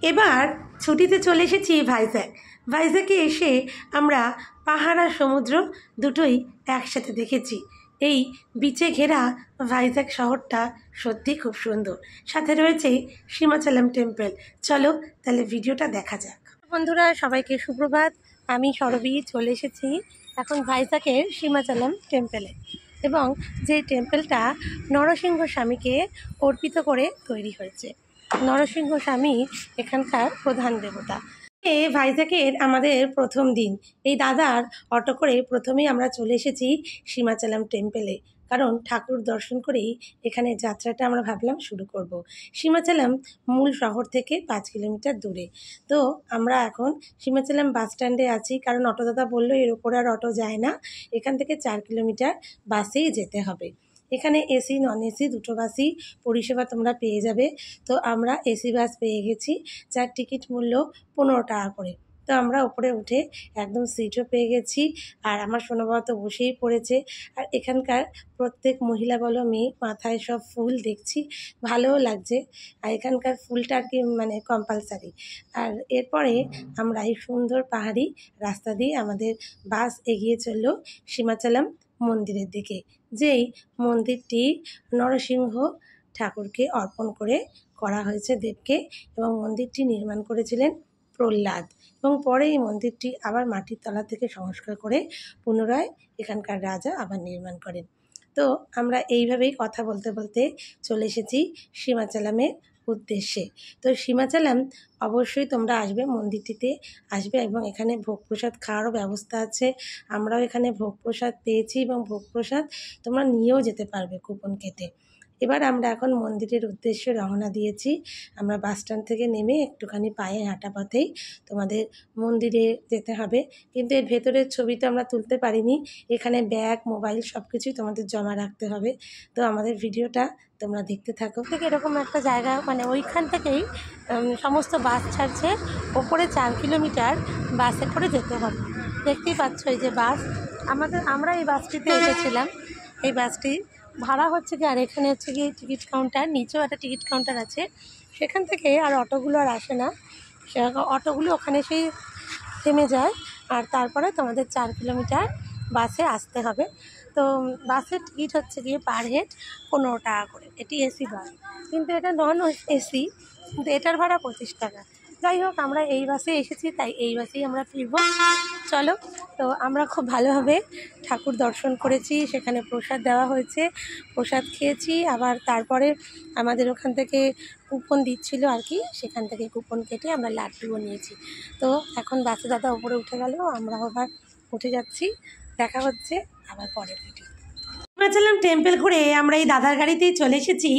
এবার ছুটিতে চলে এসেছি ভাইজ্যাগ। ভাইজ্যাগে এসে আমরা পাহাড় আর সমুদ্র দুটোই একসাথে দেখেছি। এই বিচে ঘেরা ভাইজ্যাগ শহরটা সত্যি খুব সুন্দর, সাথে রয়েছে সীমাচলম টেম্পল। চলো তাহলে ভিডিওটা দেখা যাক। বন্ধুরা সবাইকে সুপ্রভাত, আমি সরবি চলে এসেছি এখন ভাইজ্যাগের সীমাচলম টেম্পলে, এবং যে টেম্পলটা নরসিংহ স্বামীকে অর্পিত করে তৈরি হয়েছে। নরসিংহ স্বামী এখানকার প্রধান দেবতা। ভাইজ্যাগের আমাদের প্রথম দিন। এই দাদার অটো করে প্রথমেই আমরা চলে এসেছি সীমাচলম টেম্পলে, কারণ ঠাকুর দর্শন করেই এখানে যাত্রাটা আমরা ভাবলাম শুরু করব। সীমাচলম মূল শহর থেকে 5 কিলোমিটার দূরে। তো আমরা এখন সীমাচলম বাস স্ট্যান্ডে আছি, কারণ অটো দাদা বললো এর ওপরে আর অটো যায় না, এখান থেকে 4 কিলোমিটার বাসেই যেতে হবে। এখানে এসি নন এসি দুটো বাসই পরিষেবা তোমরা পেয়ে যাবে। তো আমরা এসি বাস পেয়ে গেছি, যার টিকিট মূল্য 15 টাকা করে। তো আমরা ওপরে উঠে একদম সিটও পেয়ে গেছি, আর আমার সোনাবাবা তো বসেই পড়েছে। আর এখানকার প্রত্যেক মহিলা বলো মেয়ে মাথায় সব ফুল দেখছি, ভালোও লাগছে। আর এখানকার ফুলটা আর কি মানে কম্পালসারি। আর এরপরে আমরা এই সুন্দর পাহাড়ি রাস্তা দিয়ে আমাদের বাস এগিয়ে চললো সীমাচলম মন্দিরের দিকে, যেই মন্দিরটি নরসিংহ ঠাকুরকে অর্পণ করে করা হয়েছে দেবকে, এবং মন্দিরটি নির্মাণ করেছিলেন প্রহ্লাদ, এবং পরে এই মন্দিরটি আবার মাটির তলা থেকে সংস্কার করে পুনরায় এখানকার রাজা আবার নির্মাণ করেন। তো আমরা এইভাবেই কথা বলতে বলতে চলে এসেছি সীমাচলমের উদ্দেশ্যে। তো সীমাচলম অবশ্যই তোমরা আসবে, মন্দিরটিতে আসবে, এবং এখানে ভোগ প্রসাদ খাওয়ারও ব্যবস্থা আছে। আমরাও এখানে ভোগ প্রসাদ পেয়েছি, এবং ভোগ প্রসাদ তোমরা নিয়েও যেতে পারবে কুপন কেটে। এবার আমরা এখন মন্দিরের উদ্দেশ্যে রওনা দিয়েছি। আমরা বাস স্ট্যান্ড থেকে নেমে একটুখানি পায়ে হাঁটা পথেই তোমাদের মন্দিরে যেতে হবে, কিন্তু এর ভেতরের ছবি তো আমরা তুলতে পারিনি। এখানে ব্যাগ মোবাইল সব কিছুই তোমাদের জমা রাখতে হবে। তো আমাদের ভিডিওটা তোমরা দেখতে থাকো। থেকে এরকম একটা জায়গা, মানে ওইখান থেকেই সমস্ত বাস ছাড়ছে, ওপরে 4 কিলোমিটার বাসে করে যেতে হবে। দেখতেই পাচ্ছ এই যে বাস, আমরা এই বাসটিতে এসেছিলাম। এই বাসটি ভাড়া হচ্ছে কি, আর এখানে হচ্ছে কি টিকিট কাউন্টার, নিচেও একটা টিকিট কাউন্টার আছে। সেখান থেকে আর অটোগুলো আর আসে না, অটোগুলো ওখানে সেই থেমে যায়, আর তারপরে তোমাদের 4 কিলোমিটার বাসে আসতে হবে। তো বাসের টিকিট হচ্ছে গিয়ে পার হেড 15 টাকা করে। এটি এসি বাস, কিন্তু এটা নন এসি, কিন্তু এটার ভাড়া 25 টাকা। যাই হোক, আমরা এই বাসে এসেছি, তাই এই বাসেই আমরা ফিরব। চলো, তো আমরা খুব ভালোভাবে ঠাকুর দর্শন করেছি, সেখানে প্রসাদ দেওয়া হয়েছে, প্রসাদ খেয়েছি। আবার তারপরে আমাদের ওখান থেকে কুপন দিচ্ছিল আর কি, সেখান থেকে কুপন কেটে আমরা লাড্ডুও নিয়েছি। তো এখন বাসে দাদা উপরে উঠে গেল, আমরা আবার উঠে যাচ্ছি। দেখা হচ্ছে আবার পরের ভিডিও। সীমাচলম টেম্পল ঘুরে আমরা এই দাদার গাড়িতেই চলে এসেছি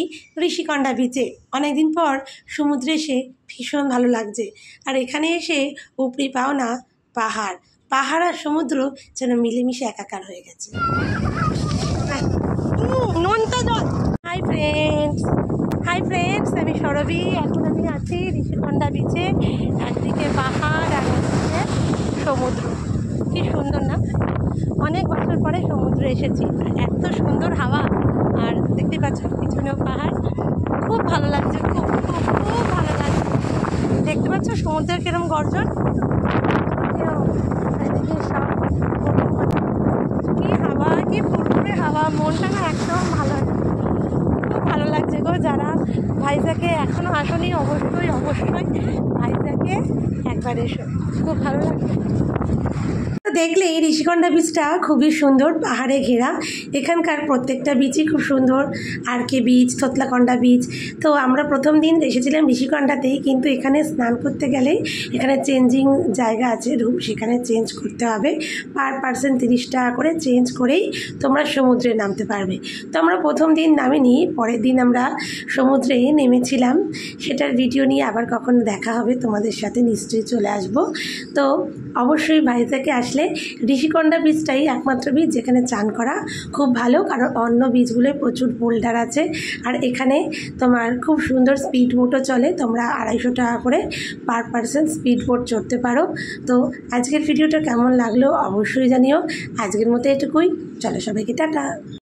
ঋষিকন্ডা বিচে। অনেকদিন পর সমুদ্রে এসে ভীষণ ভালো লাগছে। আর এখানে এসে উপরি পাওনা পাহাড়, পাহাড় আর সমুদ্র যেন মিলেমিশে একাকার হয়ে গেছে। হাই ফ্রেন্ডস, আমি সরবি। এখন আমি আছি ঋষিকন্ডা বিচে, একদিকে পাহাড় আর একদিকে সমুদ্র। কি সুন্দর না, অনেক বছর পরে সমুদ্রে এসেছি, এত সুন্দর হাওয়া, আর দেখতে পাচ্ছ পিছনেও পাহাড়। খুব ভালো লাগছে, খুব খুব খুব ভালো লাগছে। দেখতে পাচ্ছ সমুদ্রের কিরম গর্জন, এদিকে সব কি হাওয়া, কি ফুরফুরে হাওয়া, মনটা না একদম ভালো, খুব ভালো লাগছে গো। যারা ভাইজ্যাগে এখনও আসনি, অবশ্যই অবশ্যই ভাইজ্যাগে একবার এসো, খুব ভালো লাগছে। দেখলে এই ঋষিকন্ডা বিচটা খুবই সুন্দর, পাহাড়ে ঘেরা। এখানকার প্রত্যেকটা বিচই খুব সুন্দর, আর কে বিচ, থতলাকন্ডা বিচ। তো আমরা প্রথম দিন এসেছিলাম ঋষিকন্ডাতেই, কিন্তু এখানে স্নান করতে গেলে এখানে চেঞ্জিং জায়গা আছে, রুম, সেখানে চেঞ্জ করতে হবে। পার পার্সন 30 টাকা করে চেঞ্জ করেই তোমরা সমুদ্রে নামতে পারবে। তো আমরা প্রথম দিন নামিনি, পরের দিন আমরা সমুদ্রে নেমেছিলাম। সেটার ভিডিও নিয়ে আবার কখনো দেখা হবে তোমাদের সাথে, নিশ্চয়ই চলে আসব। তো অবশ্যই ভাইজ্যাগে আসলে ঋষিকন্ডা বিচটাই একমাত্র বিচ যেখানে চান করা খুব ভালো, কারণ অন্য বিচগুলোয় প্রচুর বোল্ডার আছে। আর এখানে তোমার খুব সুন্দর স্পিড বোটও চলে, তোমরা 250 টাকা করে পার পার্সন স্পিড বোট চড়তে পারো। তো আজকের ভিডিওটা কেমন লাগলো অবশ্যই জানিও। আজকের মতো এটুকুই, চলো সবাইকে টাটা।